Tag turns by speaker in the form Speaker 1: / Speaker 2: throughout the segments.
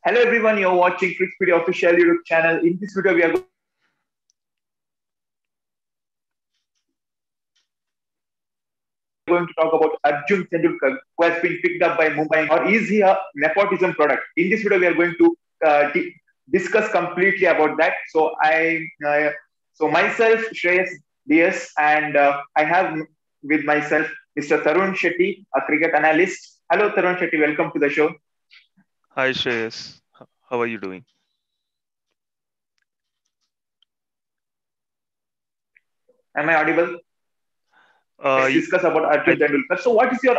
Speaker 1: Hello everyone, you're watching Crickpedia official YouTube channel. In this video, we are going to talk about Arjun Tendulkar, who has been picked up by Mumbai, or is he a nepotism product? In this video, we are going to discuss completely about that. So myself, Shreyas DS, and I have with myself Mr. Tarun Shetty, a cricket analyst. Hello, Tarun Shetty. Welcome to the show.
Speaker 2: Hi Shreyas, how are you doing?
Speaker 1: Am I audible?
Speaker 2: Uh,
Speaker 1: Let's
Speaker 2: y-
Speaker 1: discuss about
Speaker 2: I
Speaker 1: Arjun Tendulkar. So, what is your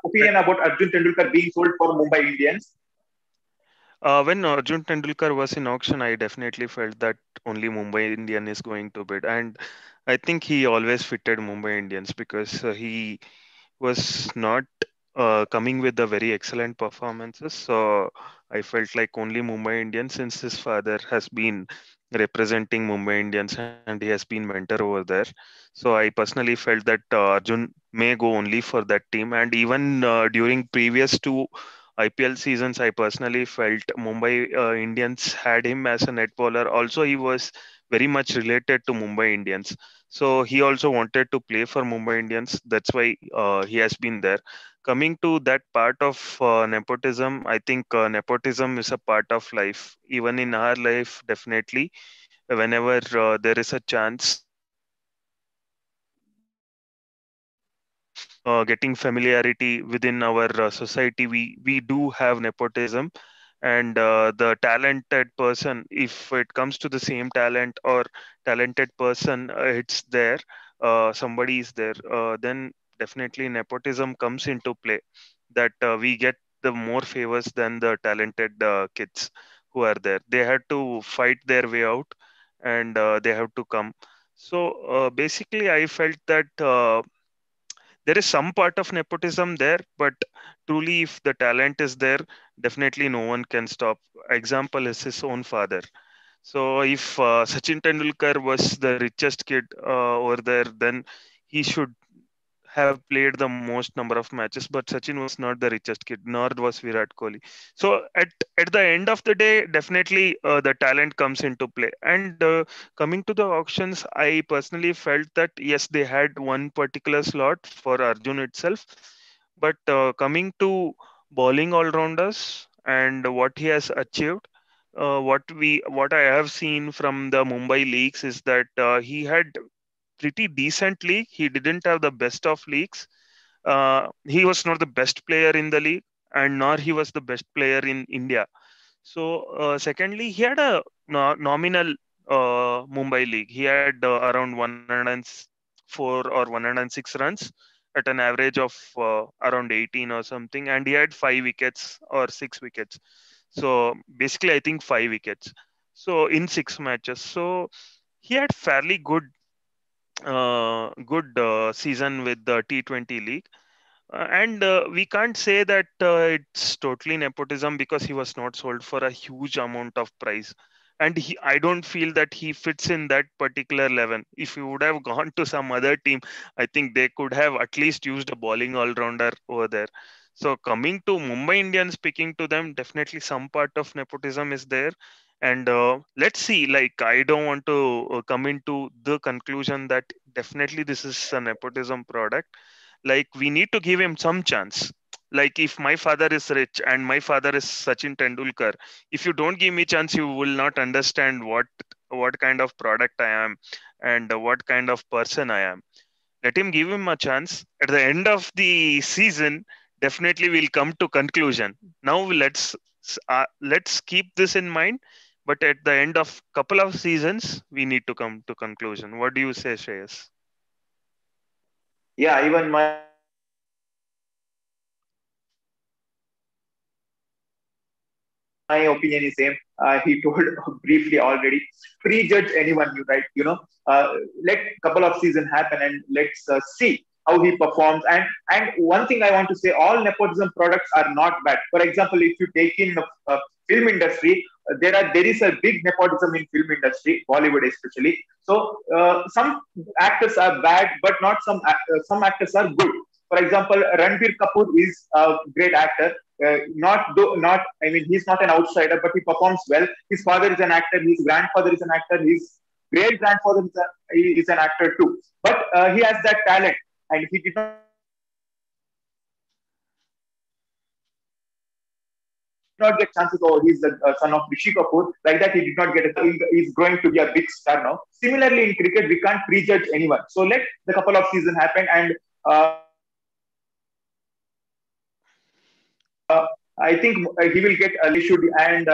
Speaker 1: opinion about Arjun Tendulkar being sold for Mumbai Indians?
Speaker 2: when Arjun Tendulkar was in auction, I definitely felt that only Mumbai Indian is going to bid, and I think he always fitted Mumbai Indians because he was not coming with the very excellent performances. So I felt like only Mumbai Indians, since his father has been representing Mumbai Indians and he has been mentor over there. So I personally felt that Arjun may go only for that team. And even during previous two IPL seasons, I personally felt Mumbai Indians had him as a net bowler. Also, he was very much related to Mumbai Indians. So he also wanted to play for Mumbai Indians. That's why he has been there. Coming to that part of nepotism, I think nepotism is a part of life. Even in our life, definitely, whenever there is a chance getting familiarity within our society, we do have nepotism, and the talented person, if it comes to the same talent or talented person, it's there, somebody is there, then definitely nepotism comes into play, that we get the more favors than the talented kids who are there. They had to fight their way out, and they have to come. So basically I felt that there is some part of nepotism there, but truly if the talent is there, definitely no one can stop. Example is his own father. So if Sachin Tendulkar was the richest kid over there, then he should have played the most number of matches, but Sachin was not the richest kid, nor was Virat Kohli. So at the end of the day, definitely the talent comes into play. And coming to the auctions, I personally felt that yes, they had one particular slot for Arjun itself, but coming to bowling all rounders and what he has achieved, what I have seen from the Mumbai leagues is that he had pretty decent league. He didn't have the best of leagues. He was not the best player in the league, and nor he was the best player in India. So, secondly, he had a nominal Mumbai league. He had around 104 or 106 runs at an average of around 18 or something, and he had 5 wickets or 6 wickets. So basically, I think 5 wickets. So in 6 matches, so he had fairly good season with the T20 league. And we can't say that it's totally nepotism because he was not sold for a huge amount of price. And I don't feel that he fits in that particular 11. If he would have gone to some other team, I think they could have at least used a bowling all rounder over there. So coming to Mumbai Indians, speaking to them, definitely some part of nepotism is there. And let's see. Like, I don't want to come into the conclusion that definitely this is a nepotism product. Like, we need to give him some chance. Like, if my father is rich and my father is Sachin Tendulkar, if you don't give me chance, you will not understand what kind of product I am, and what kind of person I am. Let him, give him a chance. At the end of the season, definitely we'll come to conclusion. Now let's keep this in mind, but at the end of couple of seasons we need to come to conclusion. What do you say, Shreyas?
Speaker 1: Yeah, even my opinion is same. He told briefly already. Prejudge anyone you write. Let couple of season happen and let's see how he performs. And one thing I want to say, all nepotism products are not bad. For example, if you take in film industry, there is a big nepotism in film industry, Bollywood especially. So some actors are bad, but not some actors are good. For example, For example, Ranbir Kapoor is a great actor. I mean, he's not an outsider, but he performs well. His father is an actor. His grandfather is an actor. His great grandfather is an actor too. But he has that talent, and he did not get chances. Not get chances. Oh, he's the son of Rishi Kapoor. Like that, he did not get a. He's growing to be a big star now. Similarly, in cricket, we can't prejudge anyone. So let the couple of seasons happen, and I think he will get issued. And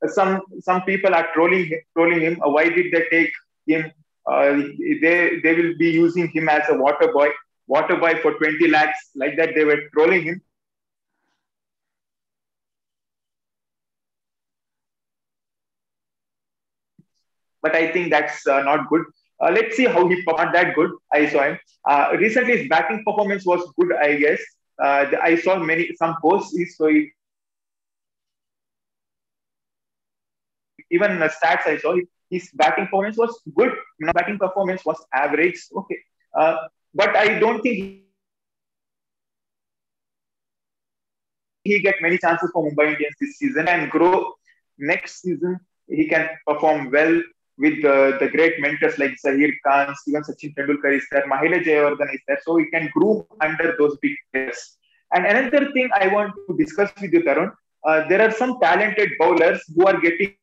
Speaker 1: some people are trolling him. Why did they take him? They will be using him as a water boy for 20 lakhs. Like that, they were trolling him. But I think that's not good. Let's see how he performed that good. I saw him. Recently, his batting performance was good, I guess. I saw some posts. Even stats I saw, his batting performance was good. Batting performance was average. Okay. But I don't think he get many chances for Mumbai Indians this season and grow next season. He can perform well with the great mentors like Zahir Khan, even Sachin Tendulkar is there, Mahela Jayawardene is there. So he can groom under those big players. And another thing I want to discuss with you, Tarun, there are some talented bowlers who are getting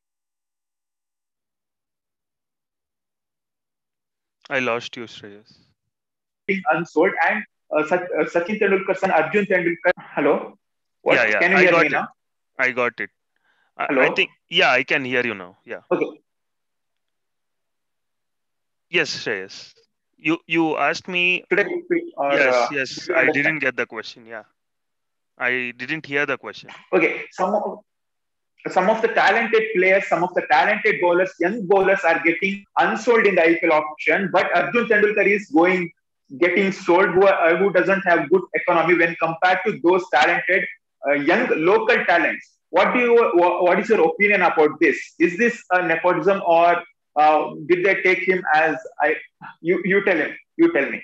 Speaker 2: I lost you, Shreyas.
Speaker 1: unsold. And Sachin Tendulkar son Arjun Tendulkar. Hello, what?
Speaker 2: Yeah,
Speaker 1: Can you
Speaker 2: I
Speaker 1: hear me
Speaker 2: got it.
Speaker 1: now?
Speaker 2: I got it. I
Speaker 1: Hello.
Speaker 2: think, yeah, I can hear you now. Yeah.
Speaker 1: Okay.
Speaker 2: Yes, Shreyas. You asked me.
Speaker 1: Should I repeat or did
Speaker 2: Yes.
Speaker 1: you
Speaker 2: I
Speaker 1: understand?
Speaker 2: didn't get the question. Yeah. I didn't hear the question.
Speaker 1: Okay. Some of the talented players, some of the talented bowlers, young bowlers are getting unsold in the IPL auction, but Arjun Tendulkar is getting sold who doesn't have good economy when compared to those talented young local talents. What is your opinion about this? Is this a nepotism or did they take him as you tell me.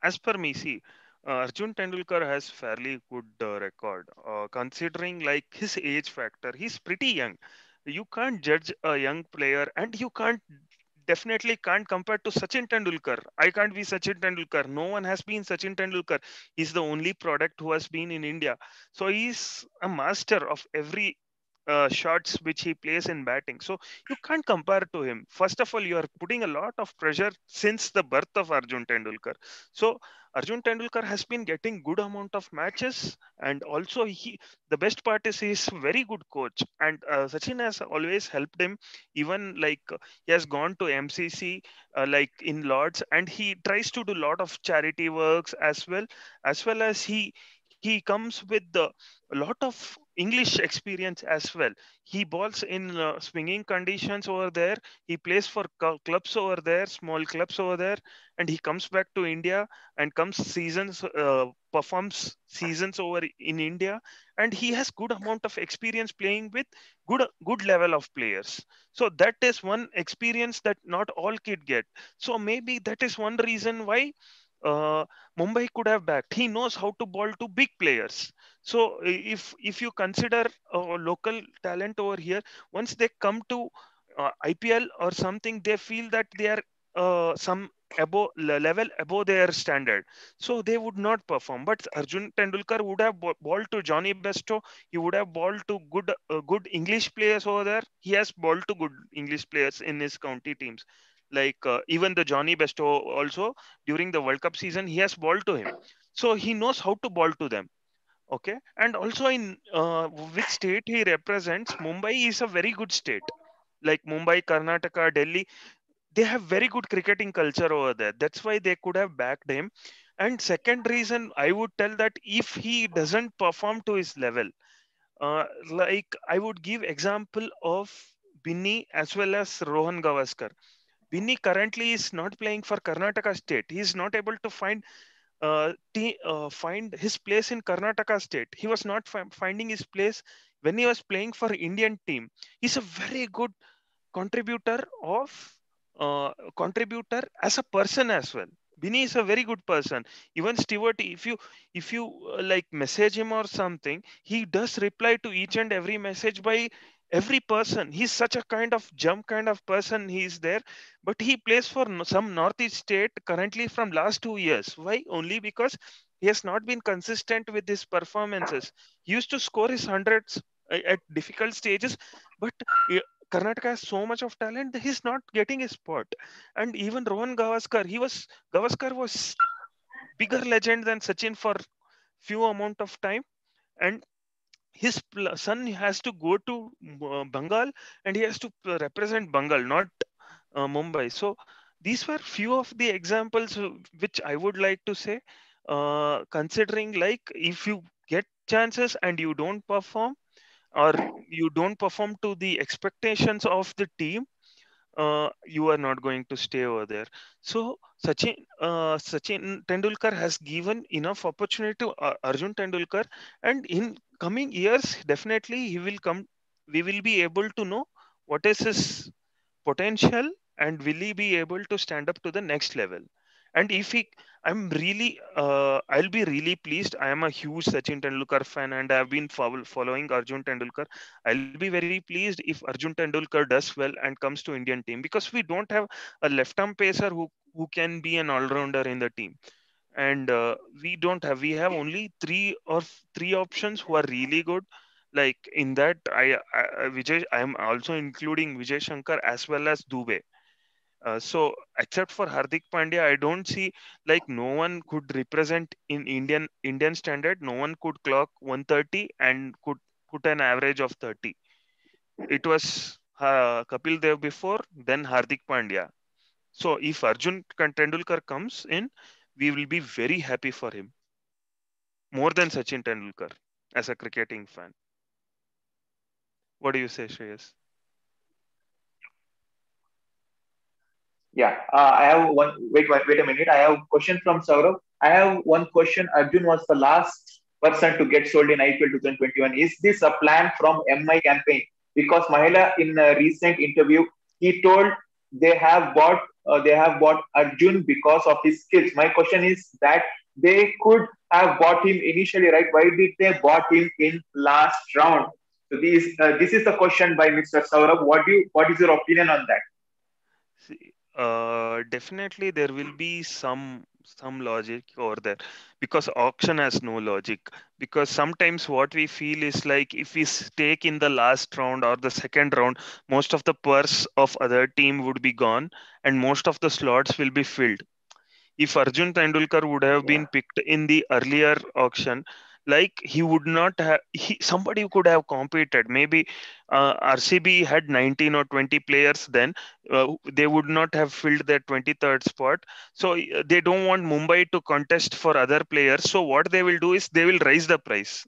Speaker 2: As per me, see, Arjun Tendulkar has fairly good record. Considering like his age factor, he's pretty young. You can't judge a young player, and you can't definitely can't compare to Sachin Tendulkar. I can't be Sachin Tendulkar. No one has been Sachin Tendulkar. He's the only product who has been in India. So he's a master of every shots which he plays in batting. So you can't compare to him. First of all, you are putting a lot of pressure since the birth of Arjun Tendulkar. So Arjun Tendulkar has been getting good amount of matches, and also the best part is he's very good coach, and Sachin has always helped him. Even like he has gone to MCC like in Lords, and he tries to do a lot of charity works as well as he comes with the a lot of English experience as well. He balls in swinging conditions over there. He plays for clubs over there, small clubs over there, and he comes back to India and comes seasons, performs seasons over in India, and he has good amount of experience playing with good level of players. So that is one experience that not all kid get. So maybe that is one reason why uh, Mumbai could have backed. He knows how to ball to big players. So if you consider local talent over here, once they come to IPL or something, they feel that they are some level above their standard, so they would not perform. But Arjun Tendulkar would have balled to Johnny Besto. He would have balled to good English players over there. He has balled to good English players in his county teams. Like even the Johnny Besto also during the World Cup season, he has balled to him. So he knows how to ball to them. Okay, and also in which state he represents, Mumbai is a very good state. Like Mumbai, Karnataka, Delhi, they have very good cricketing culture over there. That's why they could have backed him. And second reason, I would tell that if he doesn't perform to his level, like I would give example of Binny as well as Rohan Gavaskar. Binny currently is not playing for Karnataka state. He is not able to find his place in Karnataka state. He was not finding his place when he was playing for Indian team. He's a very good contributor of contributor as a person as well. Vinny is a very good person. Even Stewart, if you like message him or something, he does reply to each and every message by every person. He's such a kind of jump kind of person. He is there, but he plays for some northeast state currently from last 2 years. Why? Only because he has not been consistent with his performances. He used to score his hundreds at difficult stages, but uh, Karnataka has so much of talent. He's not getting a spot. And even Rohan Gavaskar was bigger legend than Sachin for few amount of time, and his son has to go to Bengal, and he has to represent Bengal, not Mumbai. So these were few of the examples which I would like to say. Considering like if you get chances and you don't perform, or you don't perform to the expectations of the team, you are not going to stay over there. So Sachin Tendulkar has given enough opportunity to Arjun Tendulkar, and in coming years, definitely he will come. We will be able to know what is his potential, and will he be able to stand up to the next level. And if he, I'll be really pleased. I am a huge Sachin Tendulkar fan, and I've been following Arjun Tendulkar. I'll be very pleased if Arjun Tendulkar does well and comes to Indian team, because we don't have a left arm pacer who can be an all rounder in the team. And we have only three options who are really good. Like in that, Vijay, I am also including Vijay Shankar as well as Dubey. So except for Hardik Pandya, I don't see, like, no one could represent in Indian standard. No one could clock 130 and could put an average of 30. It was Kapil Dev before, then Hardik Pandya. So if Arjun Tendulkar comes in, we will be very happy for him, more than Sachin Tendulkar as a cricketing fan. What do you say, Shreyas?
Speaker 1: Yeah, I have one. Wait a minute. I have a question from Saurabh. I have one question. Arjun was the last person to get sold in IPL 2021. Is this a plan from MI campaign? Because Mahela, in a recent interview, he told they have bought Arjun because of his skills. My question is that they could have bought him initially, right? Why did they bought him in last round? So this is the question by Mr. Saurabh. What is your opinion on that?
Speaker 2: See, definitely there will be some logic over there, because auction has no logic. Because sometimes what we feel is like if we stake in the last round or the second round, most of the purse of other team would be gone, and most of the slots will be filled. If Arjun Tendulkar would have
Speaker 1: Yeah.
Speaker 2: been picked in the earlier auction, like he would not have, somebody could have competed. Maybe RCB had 19 or 20 players then, they would not have filled their 23rd spot. So they don't want Mumbai to contest for other players. So what they will do is they will raise the price.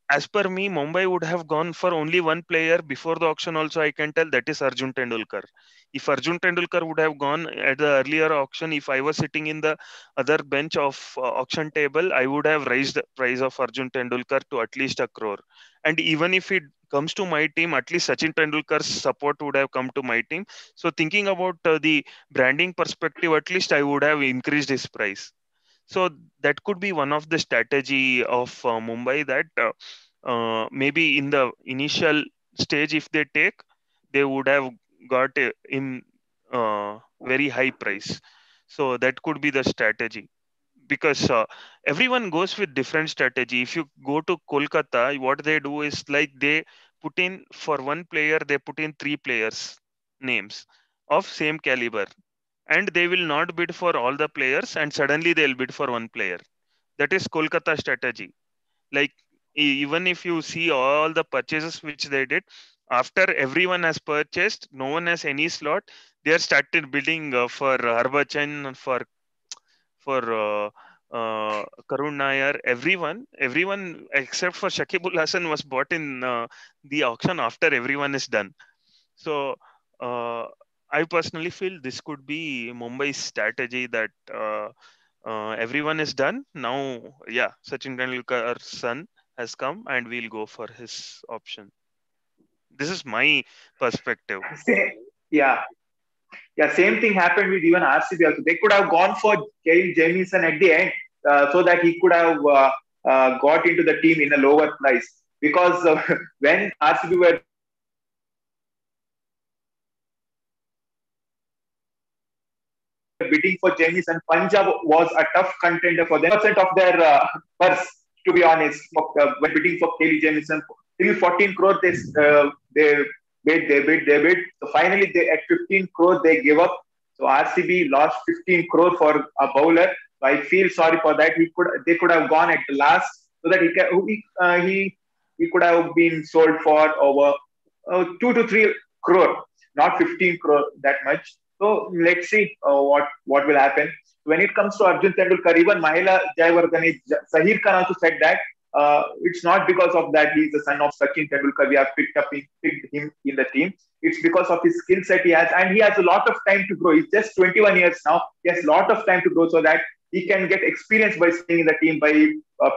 Speaker 2: As per me, Mumbai would have gone for only one player before the auction. Also, I can tell that is Arjun Tendulkar. If Arjun Tendulkar would have gone at the earlier auction, if I was sitting in the other bench of auction table, I would have raised the price of Arjun Tendulkar to at least a crore. And even if it comes to my team, at least Sachin Tendulkar's support would have come to my team. So thinking about the branding perspective, at least I would have increased his price. So that could be one of the strategy of Mumbai, that maybe in the initial stage, if they take, they would have got in very high price. So that could be the strategy, because everyone goes with different strategy. If you go to Kolkata, what they do is like they put in for one player, they put in three players names of same caliber, and they will not bid for all the players, and suddenly they'll bid for one player. That is Kolkata strategy. Like, even if you see all the purchases which they did, after everyone has purchased, no one has any slot, they are started bidding for Harbachan, for Karun Nair, everyone except for Shakibul Hassan was bought in the auction after everyone is done. So uh, I personally feel this could be Mumbai's strategy, that everyone is done now. Yeah, Sachin Tendulkar's son has come, and we'll go for his option. This is my perspective.
Speaker 1: Say, yeah. Yeah, same thing happened with even RCB also. They could have gone for Kyle Jamieson at the end, so that he could have got into the team in a lower price. Because when RCB were bidding for Jamieson, Punjab was a tough contender for them. They had 50% of their purse, to be honest, when bidding for Kelly Jamieson. Till 14 crore, they bid. So finally, at 15 crore, they gave up. So RCB lost 15 crore for a bowler. So I feel sorry for that. They could have gone at the last, so that he could have been sold for over 2 to 3 crore, not 15 crore that much. So let's see what will happen. When it comes to Arjun Tendulkar, even Mahela Jayawardene, Zahir Khan also said that it's not because of that he's the son of Sachin Tendulkar. We have picked him in the team. It's because of his skill set he has, and he has a lot of time to grow. He's just 21 years now. He has a lot of time to grow, so that he can get experience by staying in the team, by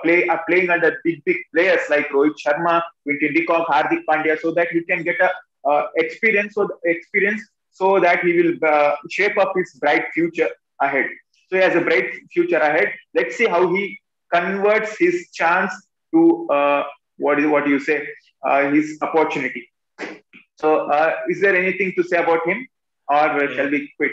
Speaker 1: playing under big players like Rohit Sharma, Quinton de Kock, Hardik Pandya, so that he can get a experience, so that he will shape up his bright future ahead. So he has a bright future ahead. Let's see how he converts his chance to what do you say, his opportunity. So is there anything to say about him, or
Speaker 2: Uh,
Speaker 1: shall we quit?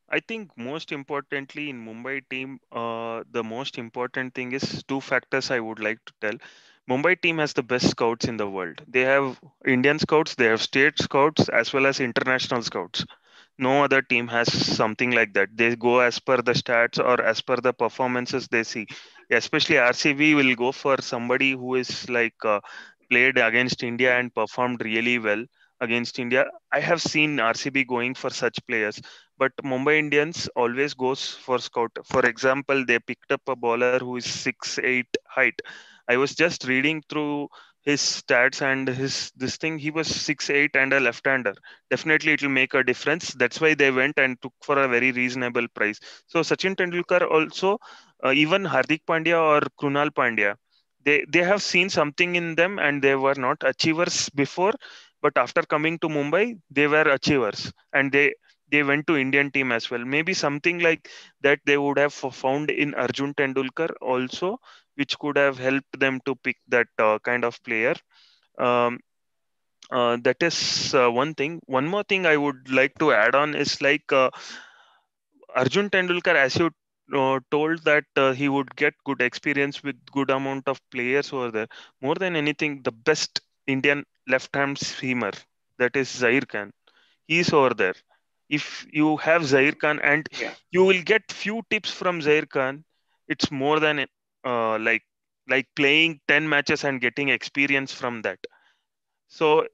Speaker 2: I think most importantly in Mumbai team, the most important thing is two factors I would like to tell. Mumbai team has the best scouts in the world. They have Indian scouts, they have state scouts as well as international scouts. No other team has something like that. They go as per the stats or as per the performances they see. Especially RCB will go for somebody who is like played against India and performed really well against India. I have seen RCB going for such players, but Mumbai Indians always goes for scout. For example, they picked up a bowler who is 6'8" height. I was just reading through his stats and his this thing. He was 6'8" and a left-hander. Definitely it will make a difference. That's why they went and took for a very reasonable price. So Sachin Tendulkar also, even Hardik Pandya or Krunal Pandya, they have seen something in them and they were not achievers before, but after coming to Mumbai, they were achievers and they went to Indian team as well. Maybe something like that they would have found in Arjun Tendulkar also, which could have helped them to pick that kind of player. Um, that is one thing. One more thing I would like to add on is like Arjun Tendulkar, as you told that he would get good experience with good amount of players over there. More than anything, the best Indian left-hand seamer, that is Zair Khan. He is over there. If you have Zair Khan and
Speaker 1: Yeah,
Speaker 2: you will get few tips from Zair Khan, it's more than uh, like like playing 10 matches and getting experience from that. So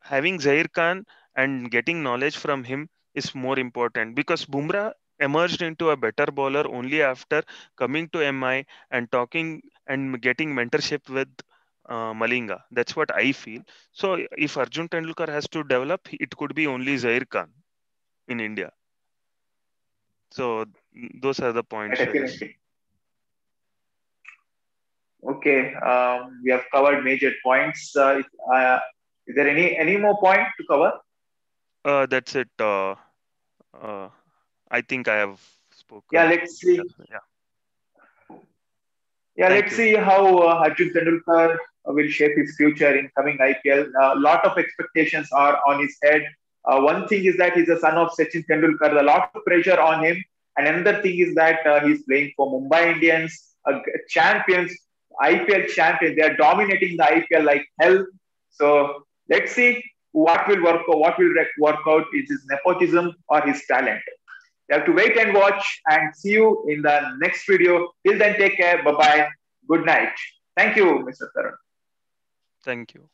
Speaker 2: having Zair Khan and getting knowledge from him is more important because Bumrah emerged into a better bowler only after coming to MI and talking and getting mentorship with Malinga. That's what I feel. So if Arjun Tendulkar has to develop, it could be only Zair Khan in India. So those are the
Speaker 1: yeah,
Speaker 2: points, Shreyas.
Speaker 1: definitely. Okay, we have covered major points. Is there any more point to cover?
Speaker 2: That's it. Uh, I think I have
Speaker 1: Yeah,
Speaker 2: spoken.
Speaker 1: let's see.
Speaker 2: Yeah.
Speaker 1: Yeah,
Speaker 2: Thank
Speaker 1: let's
Speaker 2: you.
Speaker 1: see how Arjun Tendulkar will shape his future in coming IPL. A lot of expectations are on his head. One thing is that he's a son of Sachin Tendulkar. A lot of pressure on him. And another thing is that he's playing for Mumbai Indians, champions, IPL champions. They are dominating the IPL like hell. So let's see what will work. What will work out? Is his nepotism or his talent? You have to wait and watch, and see you in the next video. Till then, take care. Bye bye. Good night. Thank you, Mr. Tarun.
Speaker 2: Thank you.